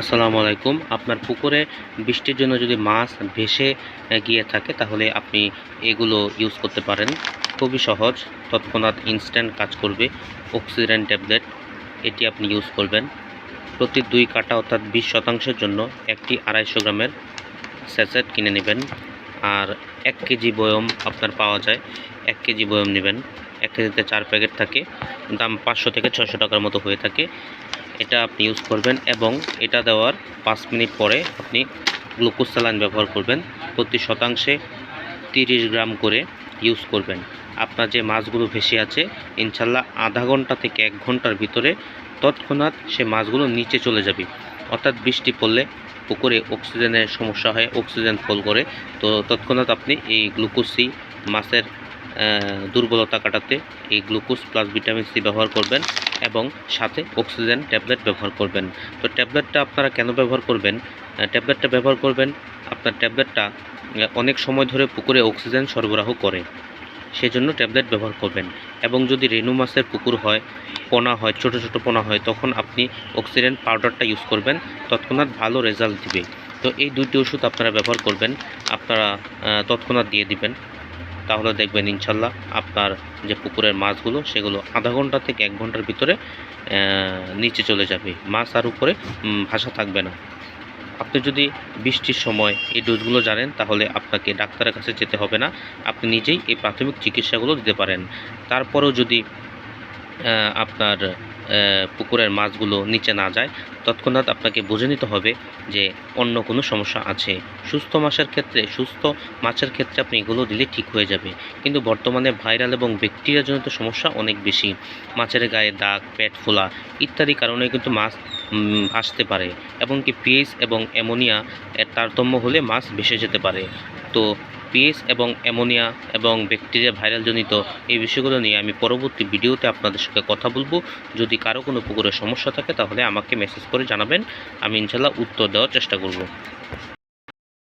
আসসালামু আলাইকুম। আপনার পুকুরে বৃষ্টির জন্য যদি মাছ ভেসে গিয়ে থাকে তাহলে আপনি এগুলো ইউজ করতে পারেন। খুবই সহজ, তৎক্ষণাৎ ইনস্ট্যান্ট কাজ করবে। অক্সিজেন ট্যাবলেট এটি আপনি ইউজ করবেন। প্রতি 2 কাটা অর্থাৎ 20% জন্য একটি 250 গ্রামের স্যাচেট কিনে নেবেন। আর 1 কেজি বয়ম আপনার পাওয়া যায়, 1 কেজি বয়ম নেবেন। 1 কেজিতে 4 প্যাকেট থাকে, দাম 500 থেকে 600 টাকার মতো হয়ে থাকে। এটা আপনি ইউজ করবেন এবং এটা দেওয়ার 5 মিনিট পরে আপনি গ্লুকোজ স্যালাইন ব্যবহার করবেন। প্রতি শতাংশে 30 গ্রাম করে ইউজ করবেন। আপনার যে মাছগুলো ভেসে আছে ইনশাল্লাহ আধা ঘন্টা থেকে 1 ঘন্টার ভিতরে তৎক্ষণাৎ সে মাছগুলো নিচে চলে যাবে। অর্থাৎ বৃষ্টি পড়লে পুকুরে অক্সিজেনের সমস্যা হয়, অক্সিজেন ফল করে, তো তৎক্ষণাৎ আপনি এই গ্লুকোজ সি মাছের দুর্বলতা কাটাতে এই গ্লুকোজ প্লাস ভিটামিন সি ব্যবহার করবেন এবং সাথে অক্সিজেন ট্যাবলেট ব্যবহার করবেন। তো ট্যাবলেটটা আপনারা কেন ব্যবহার করবেন? ট্যাবলেটটা ব্যবহার করবেন, আপনার ট্যাবলেটটা অনেক সময় ধরে পুকুরে অক্সিজেন সরবরাহ করে, সেজন্য ট্যাবলেট ব্যবহার করবেন। এবং যদি রেনু মাছের পুকুর হয়, পোনা হয়, ছোট ছোট পোনা হয়, তখন আপনি অক্সিজেন পাউডারটা ইউজ করবেন, তৎক্ষণাৎ ভালো রেজাল্ট দিবে। তো এই 2টি ওষুধ আপনারা ব্যবহার করবেন, আপনারা তৎক্ষণাৎ দিয়ে দিবেন। তাহলে দেখবেন ইনশাল্লাহ আপনার যে পুকুরের মাছগুলো সেগুলো আধা ঘন্টা থেকে 1 ঘন্টার ভিতরে নিচে চলে যাবে, মাছ আর উপরে ভাসা থাকবে না। আপনি যদি বৃষ্টির সময় এই ডোজগুলো জানেন তাহলে আপনাকে ডাক্তারের কাছে যেতে হবে না, আপনি নিজেই এই প্রাথমিক চিকিৎসাগুলো দিতে পারেন। তারপরেও যদি আপনার পুকুরের মাছগুলো নিচে না যায়, তৎক্ষণাৎ আপনাকে বুঝে নিতে হবে যে অন্য কোনো সমস্যা আছে। সুস্থ মাছের ক্ষেত্রে আপনি এগুলো দিলে ঠিক হয়ে যাবে। কিন্তু বর্তমানে ভাইরাল এবং ব্যাকটেরিয়াজনিত সমস্যা অনেক বেশি। মাছের গায়ে দাগ, পেট ফোলা ইত্যাদি কারণে কিন্তু মাছ ভাসতে পারে, এমনকি পিএইচ এবং অ্যামোনিয়া এর তারতম্য হলে মাছ ভেসে যেতে পারে। তো পিএইচ এবং অ্যামোনিয়া এবং ব্যাকটেরিয়া ভাইরালজনিত এই বিষয়গুলো নিয়ে আমি পরবর্তী ভিডিওতে আপনাদের সঙ্গে কথা বলবো। যদি কারো কোনো পুকুরের সমস্যা থাকে তাহলে আমাকে মেসেজ করে জানাবেন, আমি ইনশাল্লাহ উত্তর দেওয়ার চেষ্টা করব।